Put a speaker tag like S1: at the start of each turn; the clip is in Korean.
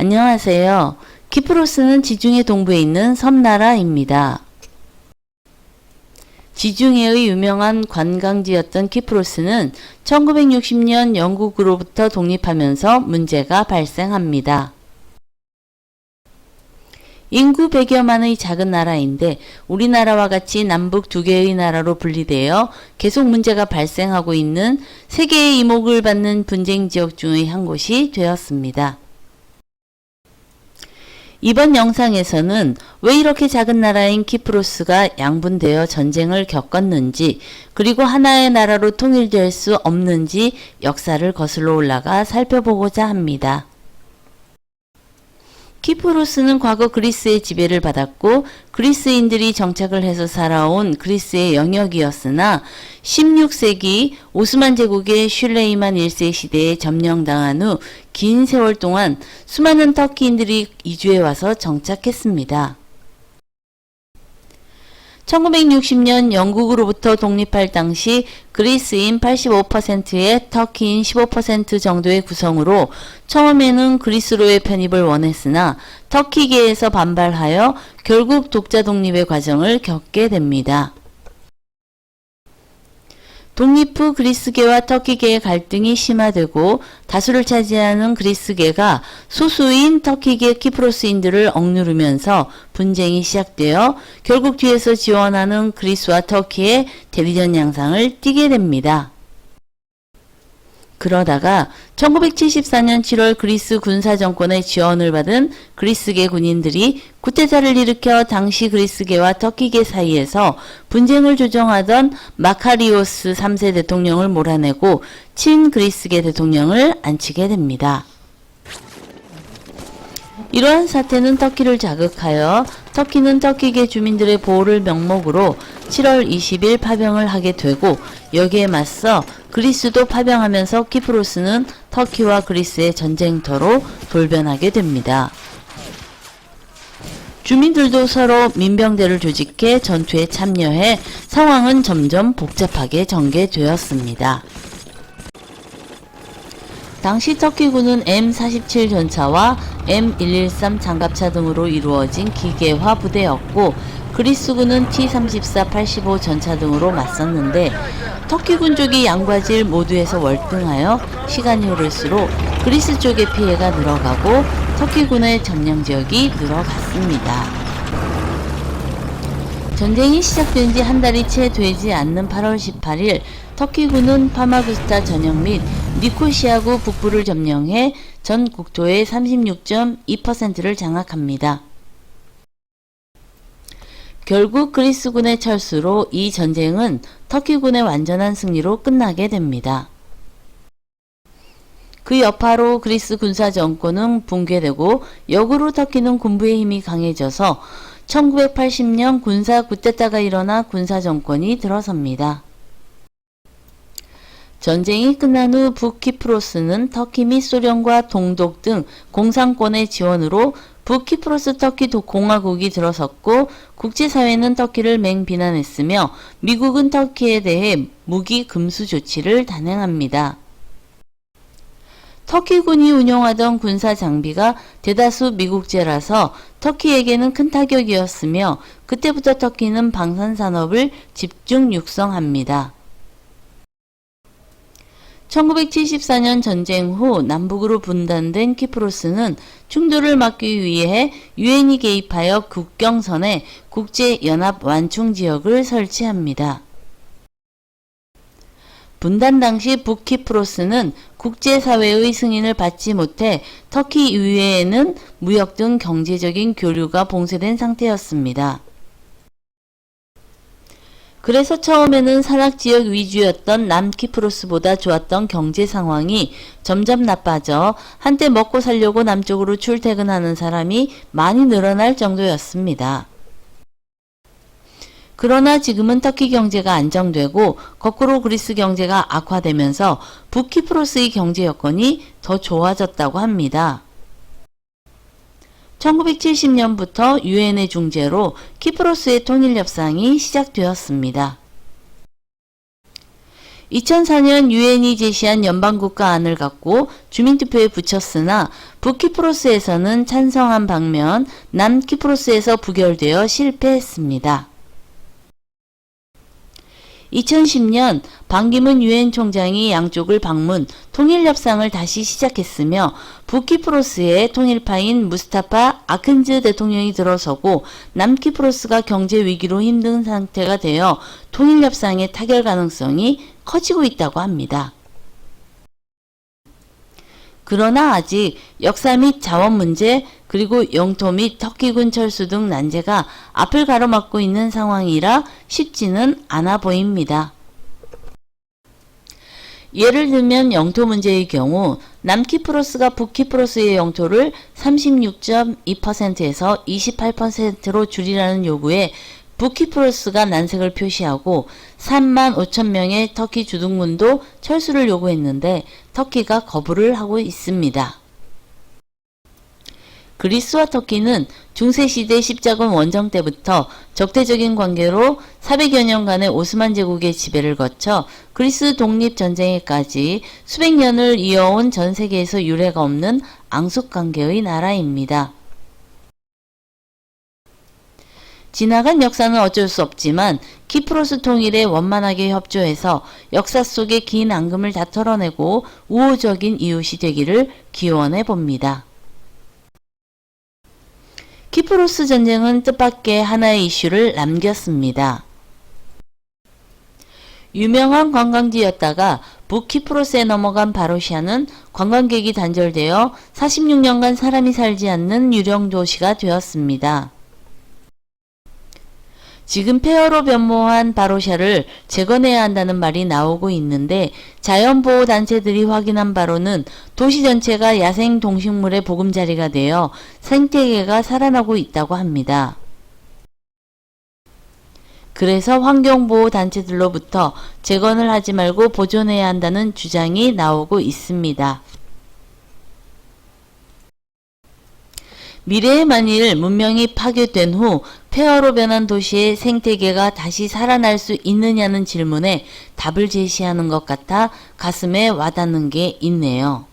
S1: 안녕하세요. 키프로스는 지중해 동부에 있는 섬나라입니다. 지중해의 유명한 관광지였던 키프로스는 1960년 영국으로부터 독립하면서 문제가 발생합니다. 인구 100여만의 작은 나라인데 우리나라와 같이 남북 두 개의 나라로 분리되어 계속 문제가 발생하고 있는 세계의 이목을 받는 분쟁 지역 중의 한 곳이 되었습니다. 이번 영상에서는 왜 이렇게 작은 나라인 키프로스가 양분되어 전쟁을 겪었는지, 그리고 하나의 나라로 통일될 수 없는지 역사를 거슬러 올라가 살펴보고자 합니다. 키프로스는 과거 그리스의 지배를 받았고 그리스인들이 정착을 해서 살아온 그리스의 영역이었으나 16세기 오스만 제국의 슐레이만 1세 시대에 점령당한 후 긴 세월 동안 수많은 터키인들이 이주해 와서 정착했습니다. 1960년 영국으로부터 독립할 당시 그리스인 85%의 터키인 15% 정도의 구성으로 처음에는 그리스로의 편입을 원했으나 터키계에서 반발하여 결국 독자 독립의 과정을 겪게 됩니다. 독립 후 그리스계와 터키계의 갈등이 심화되고 다수를 차지하는 그리스계가 소수인 터키계 키프로스인들을 억누르면서 분쟁이 시작되어 결국 뒤에서 지원하는 그리스와 터키의 대리전 양상을 띠게 됩니다. 그러다가 1974년 7월 그리스 군사정권의 지원을 받은 그리스계 군인들이 쿠데타를 일으켜 당시 그리스계와 터키계 사이에서 분쟁을 조정하던 마카리오스 3세 대통령을 몰아내고 친그리스계 대통령을 앉히게 됩니다. 이러한 사태는 터키를 자극하여 터키는 터키계 주민들의 보호를 명목으로 7월 20일 파병을 하게 되고 여기에 맞서 그리스도 파병하면서 키프로스는 터키와 그리스의 전쟁터로 돌변하게 됩니다. 주민들도 서로 민병대를 조직해 전투에 참여해 상황은 점점 복잡하게 전개되었습니다. 당시 터키군은 M47 전차와 M113 장갑차 등으로 이루어진 기계화 부대였고 그리스군은 T-34, 85 전차 등으로 맞섰는데 터키군 쪽이 양과 질 모두에서 월등하여 시간이 흐를수록 그리스 쪽의 피해가 늘어가고 터키군의 점령 지역이 늘어갔습니다. 전쟁이 시작된 지 한 달이 채 되지 않는 8월 18일 터키군은 파마구스타 전역 및 니코시아구 북부를 점령해 전 국토의 36.2%를 장악합니다. 결국 그리스군의 철수로 이 전쟁은 터키군의 완전한 승리로 끝나게 됩니다. 그 여파로 그리스 군사정권은 붕괴되고 역으로 터키는 군부의 힘이 강해져서 1980년 군사 쿠데타가 일어나 군사정권이 들어섭니다. 전쟁이 끝난 후 북키프로스는 터키 및 소련과 동독 등 공산권의 지원으로 북키프로스 터키 공화국이 들어섰고 국제사회는 터키를 맹비난했으며 미국은 터키에 대해 무기 금수 조치를 단행합니다. 터키군이 운용하던 군사 장비가 대다수 미국제라서 터키에게는 큰 타격이었으며 그때부터 터키는 방산산업을 집중 육성합니다. 1974년 전쟁 후 남북으로 분단된 키프로스는 충돌을 막기 위해 유엔이 개입하여 국경선에 국제연합 완충지역을 설치합니다. 분단 당시 북키프로스는 국제사회의 승인을 받지 못해 터키 이외에는 무역 등 경제적인 교류가 봉쇄된 상태였습니다. 그래서 처음에는 산악지역 위주였던 남키프로스보다 좋았던 경제 상황이 점점 나빠져 한때 먹고 살려고 남쪽으로 출퇴근하는 사람이 많이 늘어날 정도였습니다. 그러나 지금은 터키 경제가 안정되고 거꾸로 그리스 경제가 악화되면서 북키프로스의 경제 여건이 더 좋아졌다고 합니다. 1970년부터 유엔의 중재로 키프로스의 통일 협상이 시작되었습니다. 2004년 유엔이 제시한 연방국가안을 갖고 주민투표에 붙였으나 북키프로스에서는 찬성한 반면 남키프로스에서 부결되어 실패했습니다. 2010년 반기문 유엔 총장이 양쪽을 방문, 통일협상을 다시 시작했으며 북키프로스의 통일파인 무스타파 아큰즈 대통령이 들어서고 남키프로스가 경제 위기로 힘든 상태가 되어 통일협상의 타결 가능성이 커지고 있다고 합니다. 그러나 아직 역사 및 자원 문제, 그리고 영토 및 터키군 철수 등 난제가 앞을 가로막고 있는 상황이라 쉽지는 않아 보입니다. 예를 들면 영토 문제의 경우 남키프로스가 북키프로스의 영토를 36.2%에서 28%로 줄이라는 요구에 북키프로스가 난색을 표시하고 3만 5천 명의 터키 주둔군도 철수를 요구했는데 터키가 거부를 하고 있습니다. 그리스와 터키는 중세시대 십자군 원정 때부터 적대적인 관계로 400여 년간의 오스만 제국의 지배를 거쳐 그리스 독립전쟁에까지 수백 년을 이어온 전 세계에서 유례가 없는 앙숙관계의 나라입니다. 지나간 역사는 어쩔 수 없지만 키프로스 통일에 원만하게 협조해서 역사 속의 긴 앙금을 다 털어내고 우호적인 이웃이 되기를 기원해 봅니다. 키프로스 전쟁은 뜻밖의 하나의 이슈를 남겼습니다. 유명한 관광지였다가 북키프로스에 넘어간 바로시아는 관광객이 단절되어 46년간 사람이 살지 않는 유령 도시가 되었습니다. 지금 폐허로 변모한 바로샤를 재건해야 한다는 말이 나오고 있는데 자연보호단체들이 확인한 바로는 도시 전체가 야생 동식물의 보금자리가 되어 생태계가 살아나고 있다고 합니다. 그래서 환경보호단체들로부터 재건을 하지 말고 보존해야 한다는 주장이 나오고 있습니다. 미래에 만일 문명이 파괴된 후 폐허로 변한 도시의 생태계가 다시 살아날 수 있느냐는 질문에 답을 제시하는 것 같아 가슴에 와닿는 게 있네요.